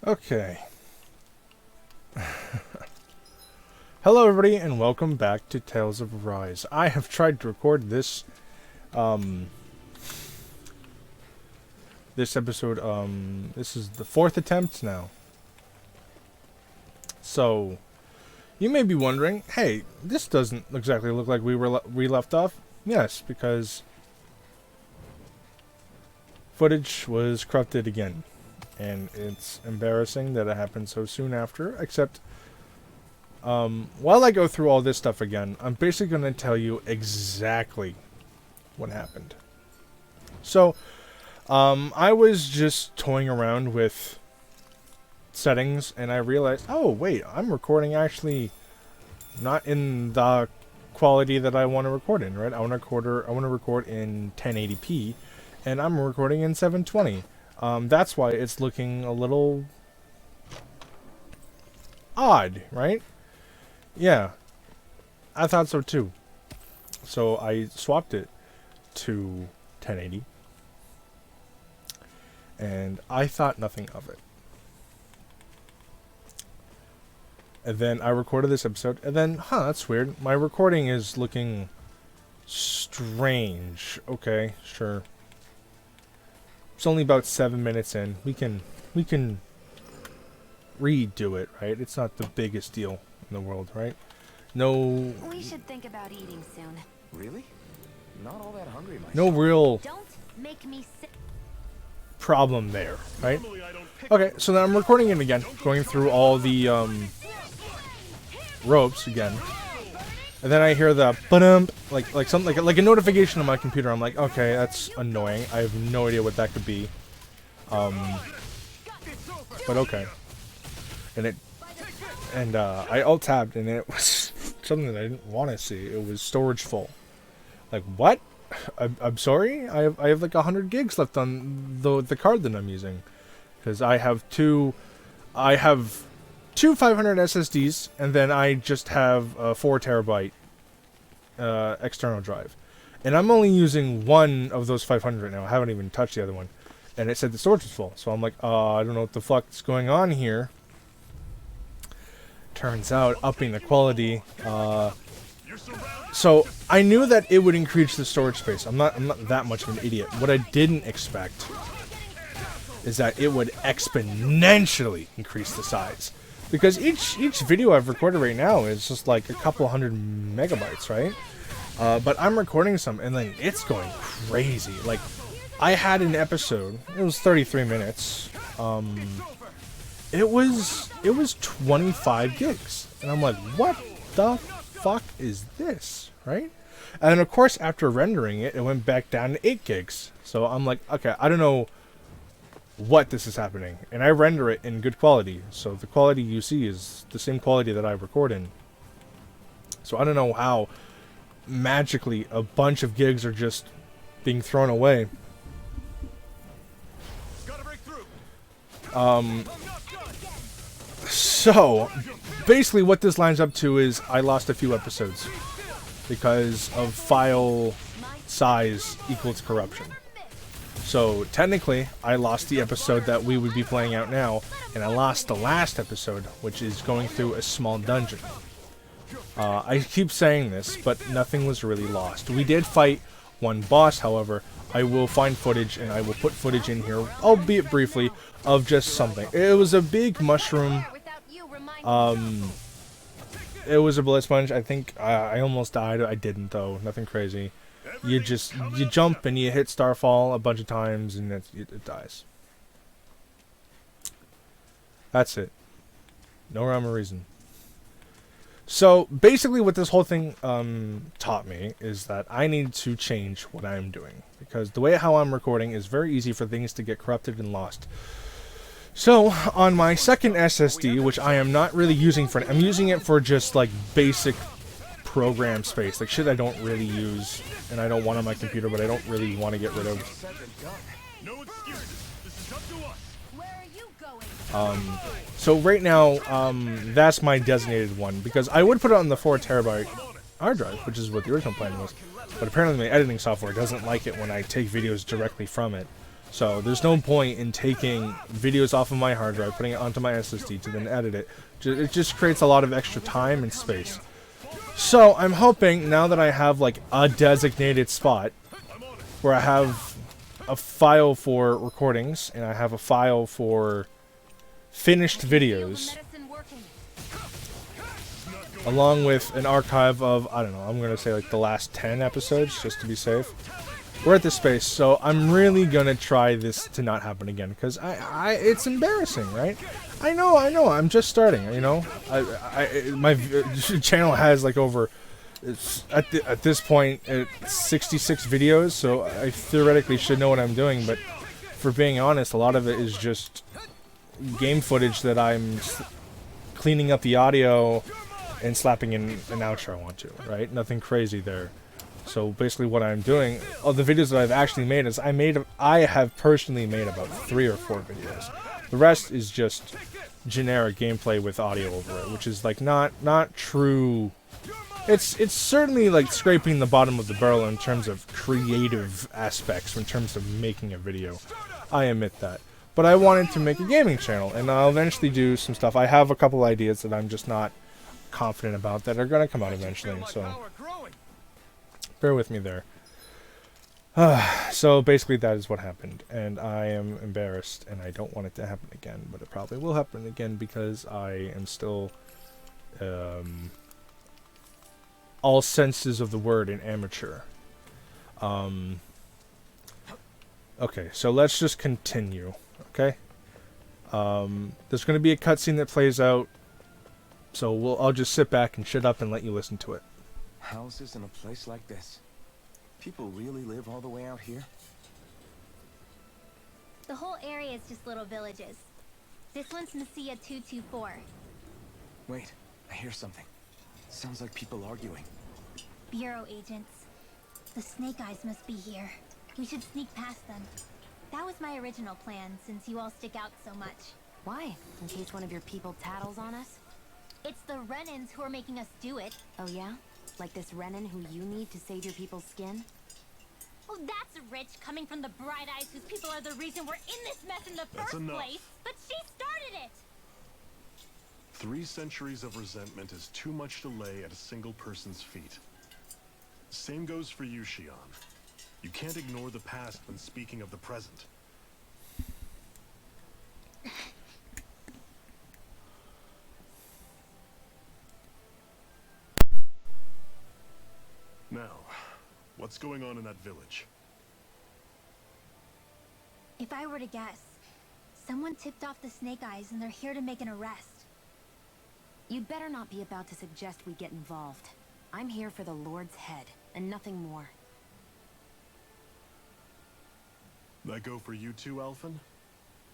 Okay. Hello everybody and welcome back to Tales of Arise. I have tried to record this this episode, this is the 4th attempt now. So, you may be wondering, hey, this doesn't exactly look like we left off. Yes, because footage was corrupted again. And it's embarrassing that it happened so soon after, except while I go through all this stuff again, I'm basically going to tell you exactly what happened. So, I was just toying around with settings, and I realized, oh wait, I'm recording actually not in the quality that I want to record in, right? I want to record in 1080p, and I'm recording in 720. That's why it's looking a little odd, right? Yeah, I thought so too. So I swapped it to 1080, and I thought nothing of it. And then I recorded this episode, and then, that's weird. My recording is looking strange. Okay, sure. It's only about 7 minutes in. We can redo it, right? It's not the biggest deal in the world, right? No. We should think about eating soon. Really? Not all that hungry myself. No real Don't make me sick. problem there, right? Okay, so then I'm recording it again, going through all the ropes again. And then I hear the ba-dum, like something like a notification on my computer. I'm like, okay, that's annoying. I have no idea what that could be. But okay. And I alt-tabbed, and it was something that I didn't want to see. It was storage full. Like, what? I'm sorry? I have like 100 gigs left on the card that I'm using. Because I have two 500 SSDs, and then I just have a 4 terabyte external drive. And I'm only using one of those 500 now. I haven't even touched the other one. And it said the storage was full. So I'm like, I don't know what the fuck's going on here. Turns out, upping the quality. So I knew that it would increase the storage space. I'm not that much of an idiot. What I didn't expect is that it would exponentially increase the size. Because each video I've recorded right now is just like a couple hundred megabytes, right? But I'm recording some, and then it's going crazy. Like, I had an episode. It was 33 minutes. It was 25 gigs, and I'm like, what the fuck is this, right? And of course, after rendering it, it went back down to 8 gigs. So I'm like, okay, I don't know what this is happening, and I render it in good quality, so the quality you see is the same quality that I record in. So I don't know how magically a bunch of gigs are just being thrown away. So basically what this lines up to is I lost a few episodes because of file size equals corruption. So, technically, I lost the episode that we would be playing out now, and I lost the last episode, which is going through a small dungeon. I keep saying this, but nothing was really lost. We did fight one boss, however. I will find footage, and I will put footage in here, albeit briefly, of just something. It was a big mushroom. It was a blood sponge. I think I almost died. I didn't, though. Nothing crazy. You jump and you hit Starfall a bunch of times and it dies. That's it. No rhyme or reason. So basically what this whole thing taught me is that I need to change what I'm doing. Because the way how I'm recording is very easy for things to get corrupted and lost. So on my second SSD, which I am not really using for... I'm using it for just like basic program space, like shit I don't really use and I don't want on my computer, but I don't really want to get rid of. So right now, that's my designated one, because I would put it on the 4 terabyte hard drive, which is what the original plan was, but apparently my editing software doesn't like it when I take videos directly from it. So there's no point in taking videos off of my hard drive, putting it onto my SSD to then edit it. It just creates a lot of extra time and space. So I'm hoping now that I have like a designated spot where I have a file for recordings and I have a file for finished videos, along with an archive of, I don't know, I'm going to say like the last 10 episodes just to be safe. We're at this space, so I'm really gonna try this to not happen again, because it's embarrassing, right? I know, I'm just starting, you know? My channel has like over, at this point, 66 videos, so I theoretically should know what I'm doing, but for being honest, a lot of it is just game footage that I'm cleaning up the audio and slapping in an outro onto, right? Nothing crazy there. So basically what I'm doing, of the videos that I've actually made, is I have personally made about 3 or 4 videos. The rest is just generic gameplay with audio over it, which is like not true. It's certainly like scraping the bottom of the barrel in terms of creative aspects, in terms of making a video. I admit that. But I wanted to make a gaming channel, and I'll eventually do some stuff. I have a couple ideas that I'm just not confident about that are going to come out eventually, so bear with me there. So basically that is what happened, and I am embarrassed, and I don't want it to happen again, but it probably will happen again because I am still, all senses of the word, an amateur. Okay, so let's just continue, okay? There's going to be a cutscene that plays out, so I'll just sit back and shut up and let you listen to it. Houses in a place like this. People really live all the way out here? The whole area is just little villages. This one's Messiah 224. Wait, I hear something. Sounds like people arguing. Bureau agents. The Snake Eyes must be here. We should sneak past them. That was my original plan, since you all stick out so much. Why? In case one of your people tattles on us? It's the Renans who are making us do it. Oh yeah? Like this Renan who you need to save your people's skin? Oh, that's rich, coming from the Bright Eyes whose people are the reason we're in this mess in the first place. But she started it! 3 centuries of resentment is too much to lay at a single person's feet. Same goes for you, Shion. You can't ignore the past when speaking of the present. Now, what's going on in that village? If I were to guess, someone tipped off the Snake Eyes and they're here to make an arrest. You'd better not be about to suggest we get involved. I'm here for the Lord's head, and nothing more. That go for you too, Alphen?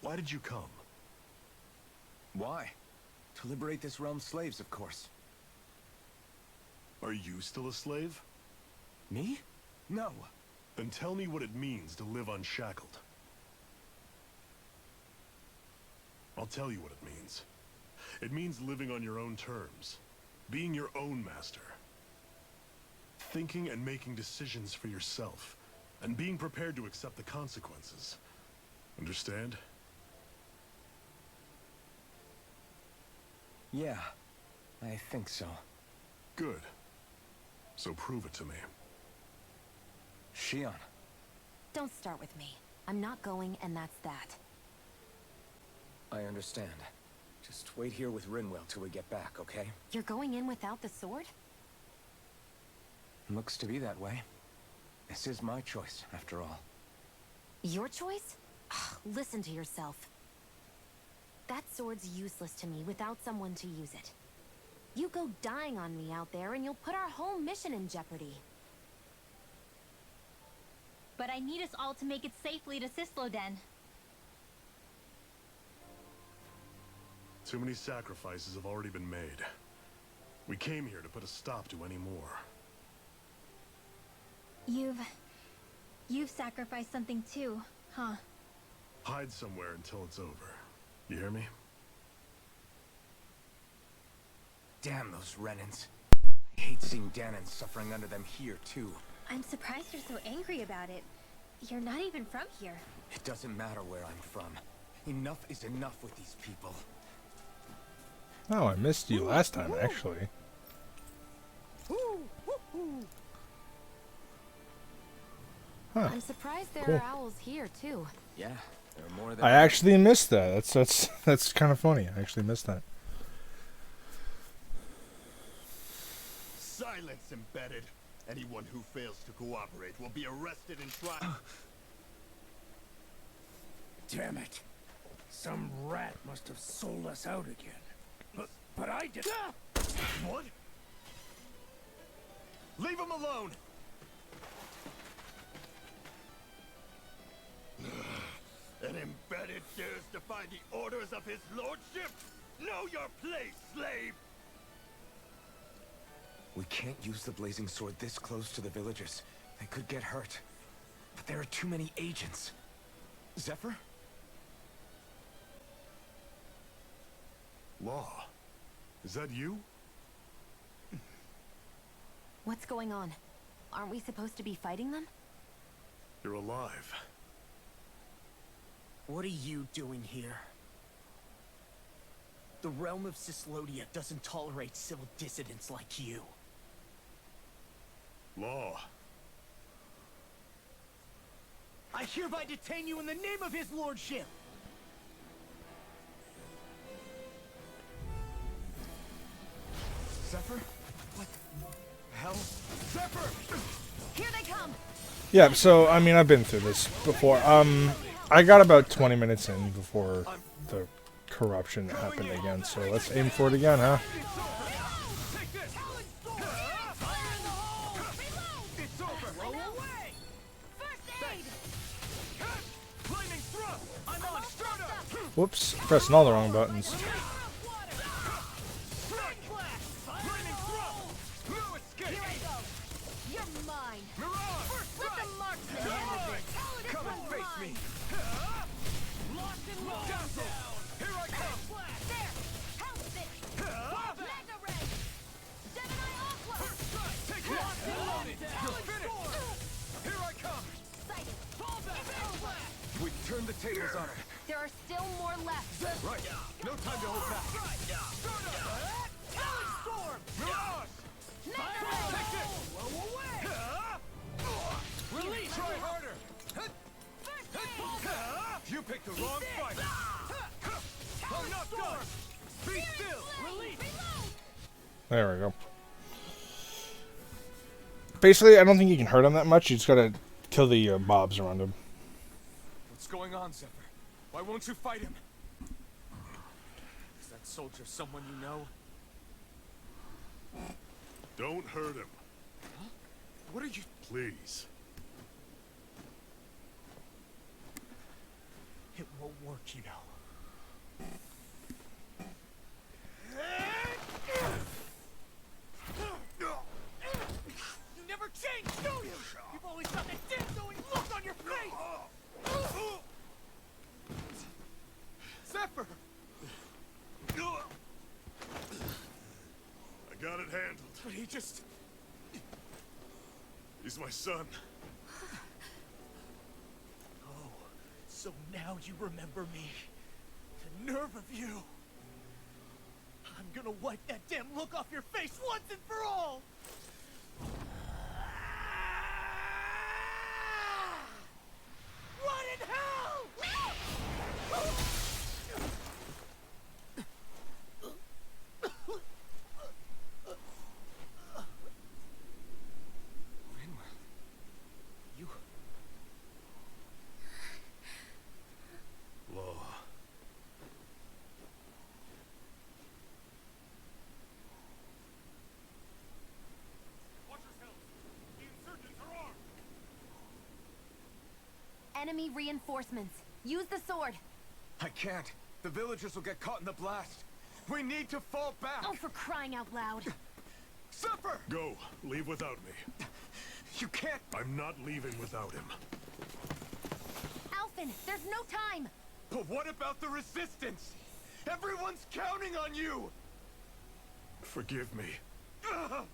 Why did you come? Why? To liberate this realm's slaves, of course. Are you still a slave? Me? No. Then tell me what it means to live unshackled. I'll tell you what it means. It means living on your own terms. Being your own master. Thinking and making decisions for yourself. And being prepared to accept the consequences. Understand? Yeah, I think so. Good. So prove it to me. Shion. Don't start with me. I'm not going, and that's that. I understand. Just wait here with Rinwell till we get back, okay? You're going in without the sword? Looks to be that way. This is my choice, after all. Your choice? Ugh, listen to yourself. That sword's useless to me without someone to use it. You go dying on me out there, and you'll put our whole mission in jeopardy. But I need us all to make it safely to Sisloden. Too many sacrifices have already been made. We came here to put a stop to any more. You've sacrificed something too, huh? Hide somewhere until it's over. You hear me? Damn those Renans. I hate seeing Danon suffering under them here, too. I'm surprised you're so angry about it. You're not even from here. It doesn't matter where I'm from. Enough is enough with these people. Oh, I missed you last time, actually. Huh. I'm surprised there Cool. are owls here too. Yeah, there are more than I actually missed that. That's kind of funny. I actually missed that. Silence, embedded. Anyone who fails to cooperate will be arrested and tried. Damn it. Some rat must have sold us out again. But I did. What? Leave him alone! An embedded dares defy the orders of his lordship? Know your place, slave! We can't use the blazing sword this close to the villagers. They could get hurt. But there are too many agents. Zephyr? Law. Is that you? What's going on? Aren't we supposed to be fighting them? You're alive. What are you doing here? The realm of Cislodia doesn't tolerate civil dissidents like you. Law. I hereby detain you in the name of his lordship! Zephyr? What the hell? Zephyr! Here they come! Yeah, so, I mean, I've been through this before. I got about 20 minutes in before the corruption happened again, so let's aim for it again, huh? Whoops, pressing all the wrong buttons. You're mine! Let the marksman handle this! Come and face me! Here I come! There! Help this! Mega ray! Gemini Aqua! Take it! You're finished! Here I come! Sighted! It's over! We've turned the tables on her. There are still more left! Right. No time to hold back. Mirage! Mega ray! Take it! Release! Try harder! You picked the wrong fight! I'm not done! Be still! Release! There we go. Basically, I don't think you can hurt him that much. You just gotta kill the mobs around him. What's going on, Zephyr? Why won't you fight him? Is that soldier someone you know? Don't hurt him. Huh? What are you... Please. It won't work, you know. You never change, do you? You've always got that death-going look on your face! Zephyr! I got it handled. But he just... He's my son. Oh, so now you remember me. The nerve of you! I'm gonna wipe that damn look off your face once and for all! What in hell? Rinwell. You... Law. Enemy reinforcements. Use the sword. I can't. The villagers will get caught in the blast. We need to fall back. Oh, for crying out loud. Zephyr! Go. Leave without me. You can't... I'm not leaving without him. Alphen, there's no time. But what about the resistance? Everyone's counting on you! Forgive me. Ugh!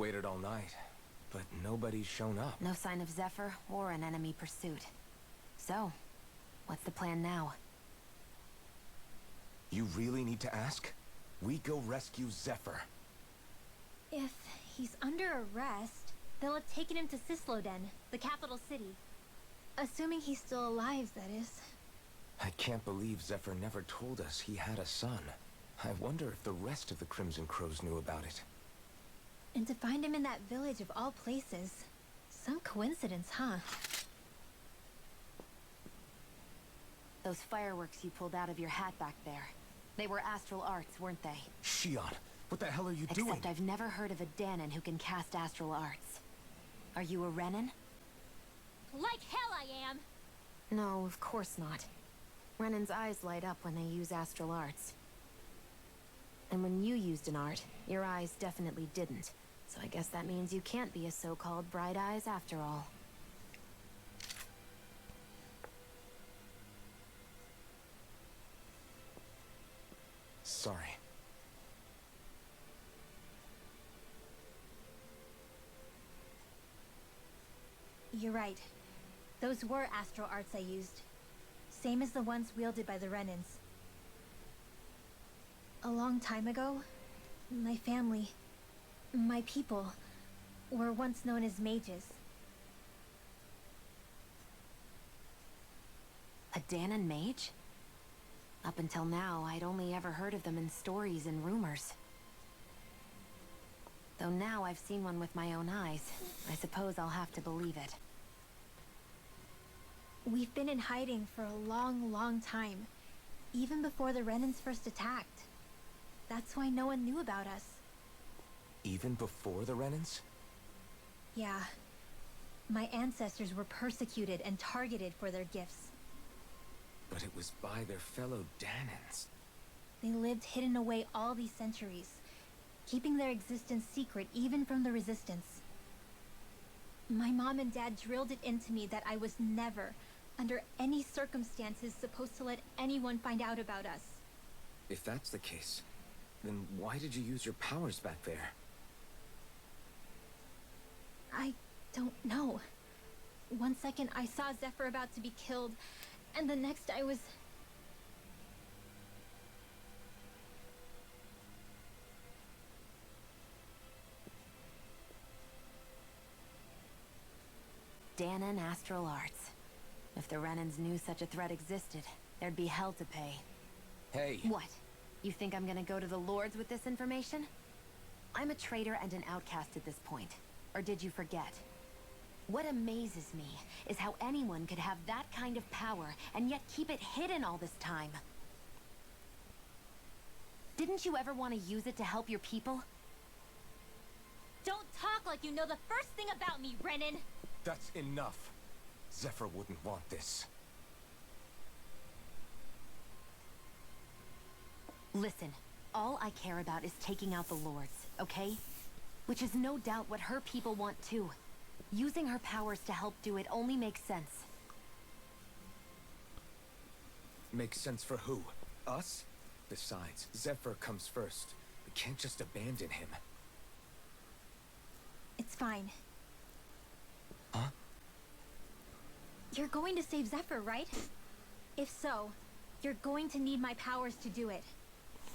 waited all night, but nobody's shown up. No sign of Zephyr or an enemy pursuit. So, what's the plan now? You really need to ask? We go rescue Zephyr. If he's under arrest, they'll have taken him to Cisloden, the capital city. Assuming he's still alive, that is. I can't believe Zephyr never told us he had a son. I wonder if the rest of the Crimson Crows knew about it. And to find him in that village of all places. Some coincidence, huh? Those fireworks you pulled out of your hat back there. They were astral arts, weren't they? Shion, what the hell are you doing? Except I've never heard of a Danon who can cast astral arts. Are you a Renin? Like hell I am! No, of course not. Renin's eyes light up when they use astral arts. And when you used an art, your eyes definitely didn't. So I guess that means you can't be a so-called bright eyes after all. Sorry. You're right. Those were astral arts I used. Same as the ones wielded by the Renins. A long time ago, my family, my people, were once known as mages. A Danon mage? Up until now, I'd only ever heard of them in stories and rumors. Though now I've seen one with my own eyes, I suppose I'll have to believe it. We've been in hiding for a long, long time. Even before the Renins first attacked. That's why no one knew about us. Even before the Renins? Yeah. My ancestors were persecuted and targeted for their gifts. But it was by their fellow Danons. They lived hidden away all these centuries, keeping their existence secret even from the Resistance. My mom and dad drilled it into me that I was never, under any circumstances, supposed to let anyone find out about us. If that's the case, then why did you use your powers back there? I don't know. One second I saw Zephyr about to be killed, and the next I was... Danon astral arts. If the Renins knew such a threat existed, there'd be hell to pay. Hey! What? You think I'm gonna go to the Lords with this information? I'm a traitor and an outcast at this point. Or did you forget? What amazes me is how anyone could have that kind of power and yet keep it hidden all this time. Didn't you ever want to use it to help your people? Don't talk like you know the first thing about me, Renin! That's enough. Zephyr wouldn't want this. Listen, all I care about is taking out the Lords, okay? Which is no doubt what her people want too. Using her powers to help do it only makes sense. Makes sense for who? Us? Besides, Zephyr comes first. We can't just abandon him. It's fine. Huh? You're going to save Zephyr, right? If so, you're going to need my powers to do it.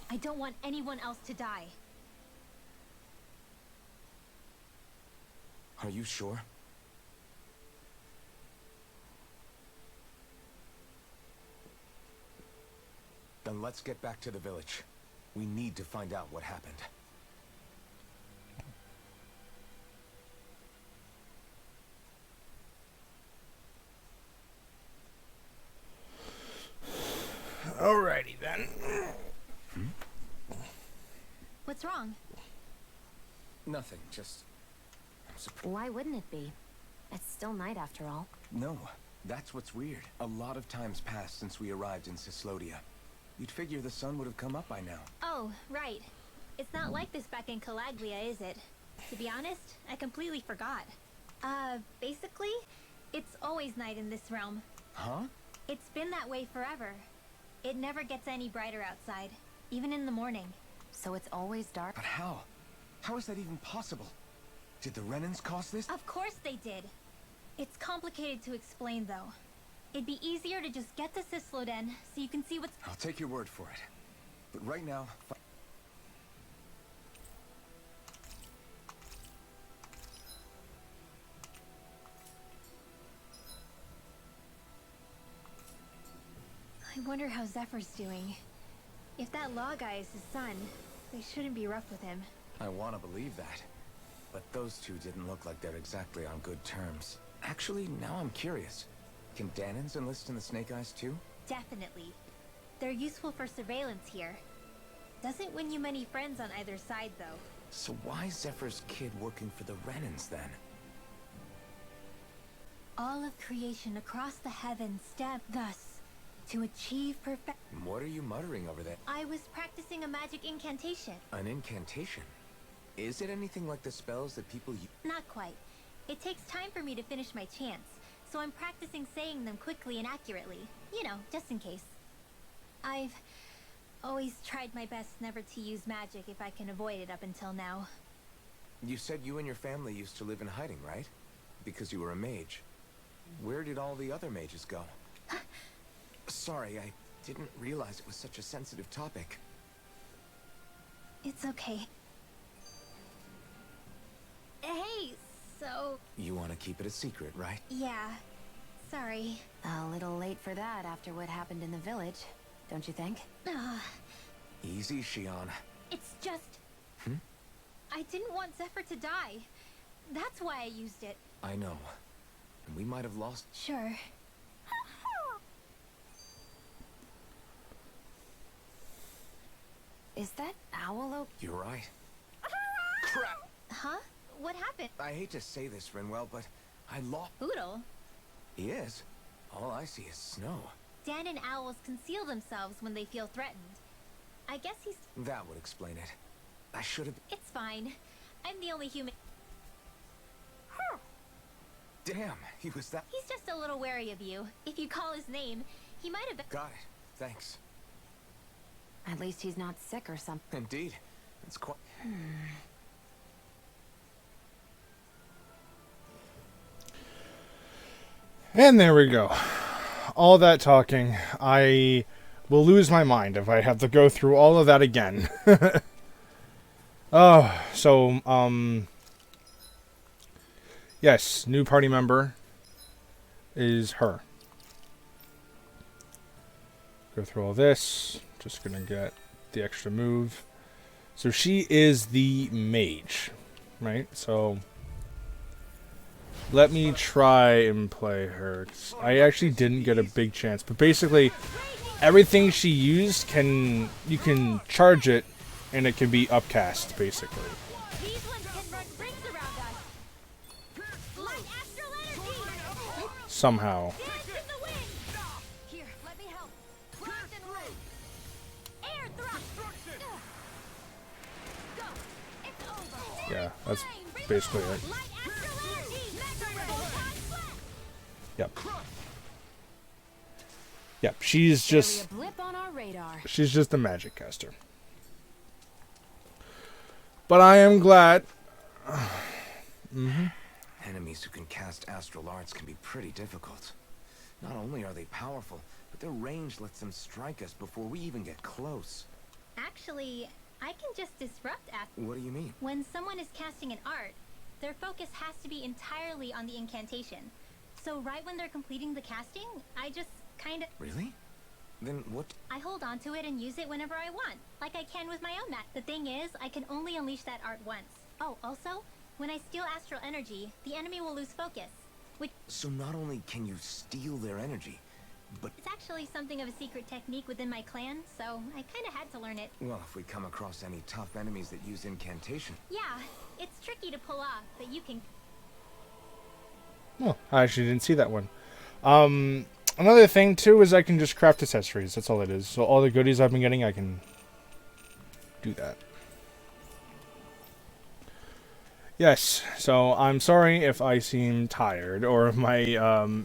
I don't want anyone else to die. Are you sure? Then let's get back to the village. We need to find out what happened. Alrighty then. What's wrong? Nothing, just... Why wouldn't it be? It's still night after all. No, that's what's weird. A lot of time's passed since we arrived in Cislodia. You'd figure the sun would have come up by now. Oh, right. It's not like this back in Calaglia, is it? To be honest, I completely forgot. Basically, it's always night in this realm. Huh? It's been that way forever. It never gets any brighter outside, even in the morning. So it's always dark? But how? How is that even possible? Did the Renans cause this? Of course they did. It's complicated to explain, though. It'd be easier to just get the Sisloden so you can see what's... I'll take your word for it. But right now... I wonder how Zephyr's doing. If that law guy is his son, they shouldn't be rough with him. I want to believe that. But those two didn't look like they're exactly on good terms. Actually, now I'm curious. Can Danans enlist in the Snake Eyes too? Definitely. They're useful for surveillance here. Doesn't win you many friends on either side, though. So why is Zephyr's kid working for the Renans then? All of creation across the heavens step thus to achieve perfect... What are you muttering over there? I was practicing a magic incantation. An incantation? Is it anything like the spells that people use? Not quite. It takes time for me to finish my chants, so I'm practicing saying them quickly and accurately. You know, just in case. I've always tried my best never to use magic if I can avoid it up until now. You said you and your family used to live in hiding, right? Because you were a mage. Where did all the other mages go? Sorry, I didn't realize it was such a sensitive topic. It's okay. Hey, so... You want to keep it a secret, right? Yeah. Sorry. A little late for that after what happened in the village, don't you think? Easy, Shion. It's just... I didn't want Zephyr to die. That's why I used it. I know. And we might have lost... Sure. Is that owl You're right. Crap! Huh? What happened? I hate to say this, Rinwell, but I lost... Oodle? He is. All I see is snow. Dan and owls conceal themselves when they feel threatened. I guess he's... That would explain it. I should have... It's fine. I'm the only human... Damn, he was that... He's just a little wary of you. If you call his name, he might have been... Got it. Thanks. At least he's not sick or something. Indeed. It's quite... And there we go. All that talking. I will lose my mind if I have to go through all of that again. Yes, new party member is her. Go through all this. Just gonna get the extra move. So she is the mage, right? So let me try and play her. I actually didn't get a big chance, but basically everything she used you can charge it and it can be upcast basically. These ones can run rings around us. Light astral energy! Somehow. Dance in the wind! Here, let me help. Blast and roll. Air thrust! Go! It's over! Yeah, that's basically it. Light astral energy! Mega roboton flat! Yep. Yep, she's just Barely a blip on our radar. she's just a magic caster. But I am glad. Enemies who can cast astral arts can be pretty difficult. Not only are they powerful, but their range lets them strike us before we even get close. Actually, I can just disrupt What do you mean? When someone is casting an art, their focus has to be entirely on the incantation. So right when they're completing the casting, I just kind of... Really? Then what? I hold on to it and use it whenever I want, like I can with my own mat. The thing is, I can only unleash that art once. Oh, also, when I steal astral energy, the enemy will lose focus. Which So not only can you steal their energy, but... it's actually something of a secret technique within my clan, so I kind of had to learn it. Well, if we come across any tough enemies that use incantation... Yeah, it's tricky to pull off, but you can... Oh, I actually didn't see that one. Another thing, too, is I can just craft accessories. That's all it is. So all the goodies I've been getting, I can do that. Yes, so I'm sorry if I seem tired or if my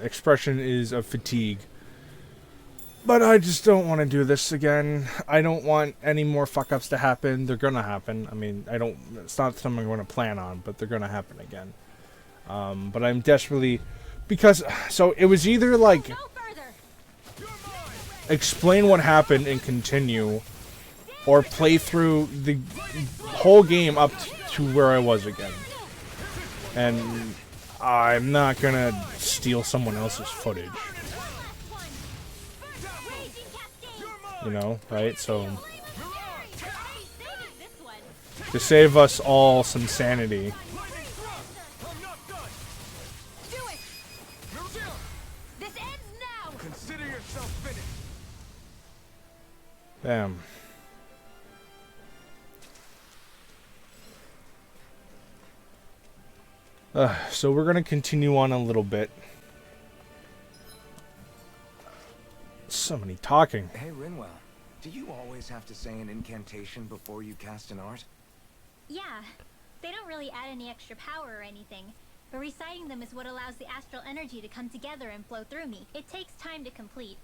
expression is of fatigue. But I just don't want to do this again. I don't want any more fuck-ups to happen. They're gonna happen. I mean, it's not something I'm going to plan on, but they're going to happen again. But I'm desperately... Because, so it was either, like, explain what happened and continue, or play through the whole game up to where I was again. And I'm not going to steal someone else's footage. You know, right? So, to save us all some sanity. Consider yourself finished. Damn. So we're gonna continue on a little bit. So many talking. Hey, Rinwell, do you always have to say an incantation before you cast an art? Yeah, they don't really add any extra power or anything, but reciting them is what allows the astral energy to come together and flow through me. It takes time to complete,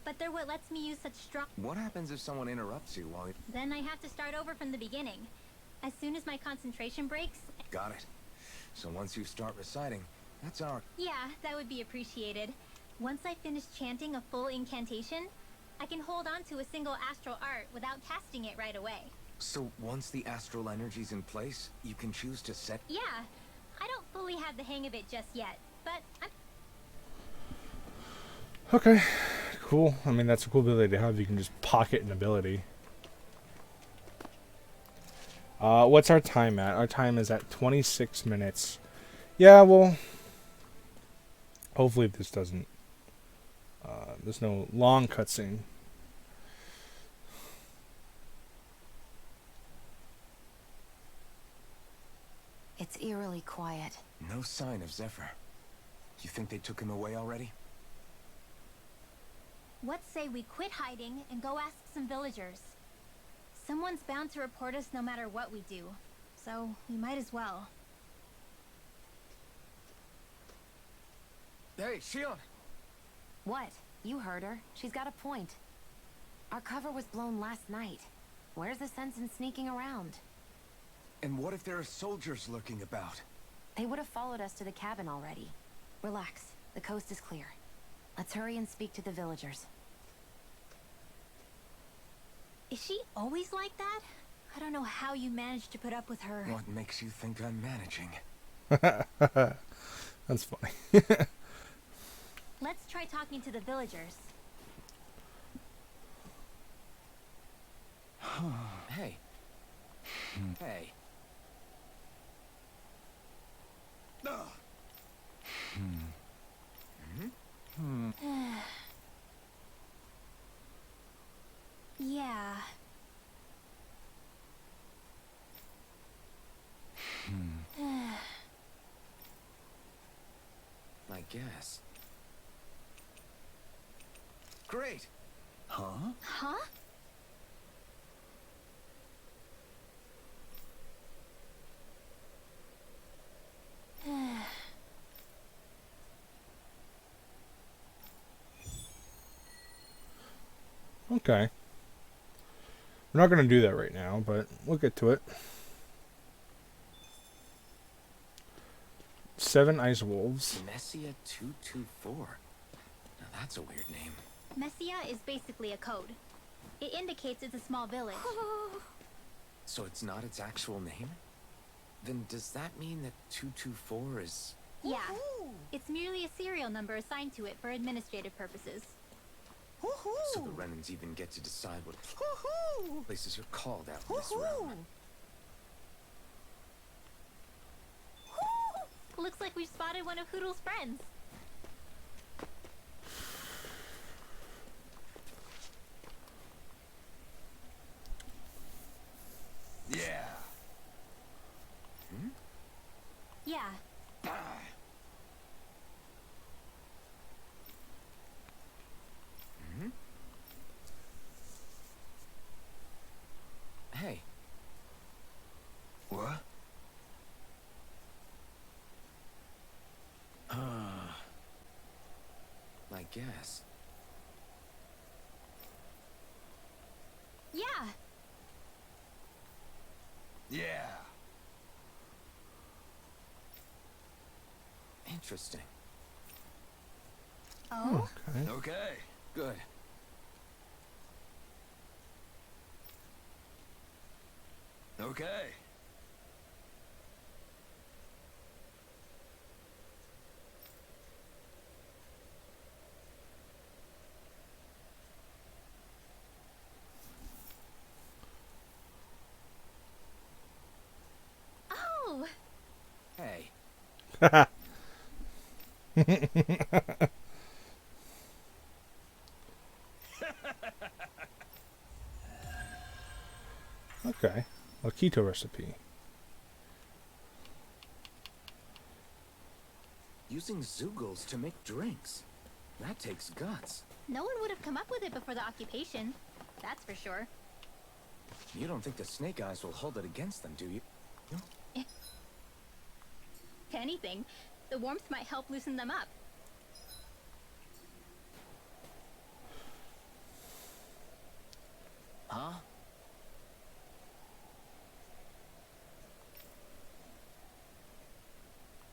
but they're what lets me use such strong... What happens if someone interrupts you while you... Then I have to start over from the beginning. As soon as my concentration breaks... Got it. So once you start reciting, that's our... Yeah, that would be appreciated. Once I finish chanting a full incantation, I can hold on to a single astral art without casting it right away. So once the astral energy's in place, you can choose to set... Yeah, I don't fully have the hang of it just yet, but I'm... Okay, cool. I mean, that's a cool ability to have. You can just pocket an ability. What's our time at? Our time is at 26 minutes. Yeah, well... Hopefully this doesn't... there's no long cutscene. It's eerily quiet. No sign of Zephyr. You think they took him away already? What say we quit hiding and go ask some villagers? Someone's bound to report us no matter what we do, so we might as well. Hey, Shion! What? You heard her. She's got a point. Our cover was blown last night. Where's the sense in sneaking around? And what if there are soldiers lurking about? They would have followed us to the cabin already. Relax. The coast is clear. Let's hurry and speak to the villagers. Is she always like that? I don't know how you managed to put up with her. What makes you think I'm managing? That's funny. Let's try talking to the villagers. Hey. Hey. Yeah. I guess. Great! Huh? Huh? Okay. We're not going to do that right now, but we'll get to it. 7 ice wolves. Messia 224. Now that's a weird name. Messia is basically a code. It indicates it's a small village. So it's not its actual name? Then does that mean that 224 is... Yeah. It's merely a serial number assigned to it for administrative purposes. So the Renans even get to decide what places you're called out in this realm. Looks like we've spotted one of Hoodle's friends. Yeah. Yeah. Hey. What? I guess. Yeah. Yeah. Interesting. Oh? Okay. Okay. Good. Okay. Oh! Hey. Okay. A keto recipe. Using Zoogles to make drinks. That takes guts. No one would have come up with it before the occupation. That's for sure. You don't think the Snake Eyes will hold it against them, do you? If anything, the warmth might help loosen them up. Huh?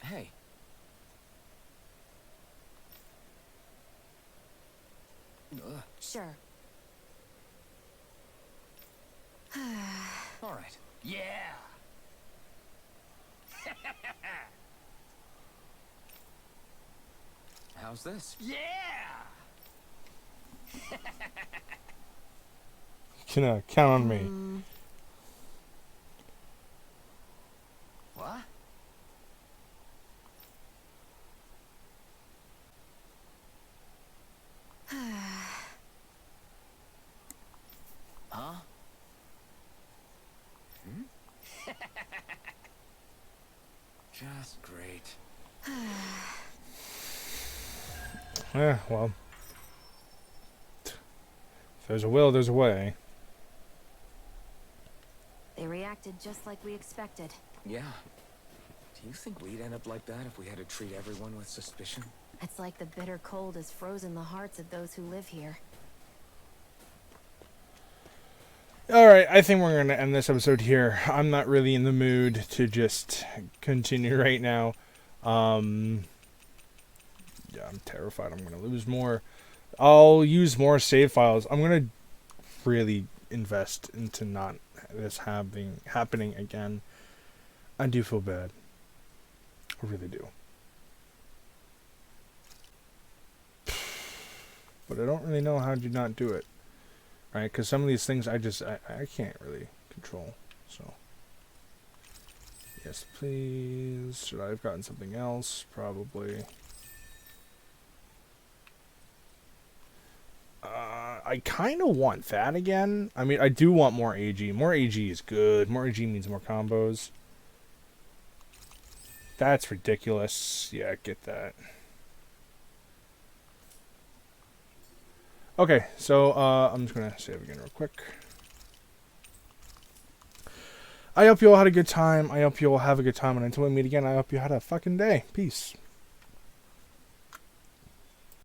Hey. Sure. All right. Yeah. How's this? Yeah. You can count on me. What? Huh? Just great. Yeah, well. If there's a will, there's a way. They reacted just like we expected. Yeah. Do you think we'd end up like that if we had to treat everyone with suspicion? It's like the bitter cold has frozen the hearts of those who live here. Alright, I think we're going to end this episode here. I'm not really in the mood to just continue right now. Yeah, I'm terrified I'm going to lose more. I'll use more save files. I'm going to really invest into not this happening again. I do feel bad. I really do. But I don't really know how to not do it. Right? Because some of these things I can't really control. So. Yes, please. Should I have gotten something else? Probably. I kind of want that again. I mean, I do want more AG. More AG is good. More AG means more combos. That's ridiculous. Yeah, get that. Okay, so I'm just going to save again real quick. I hope you all had a good time. I hope you all have a good time. And until we meet again, I hope you had a fucking day. Peace.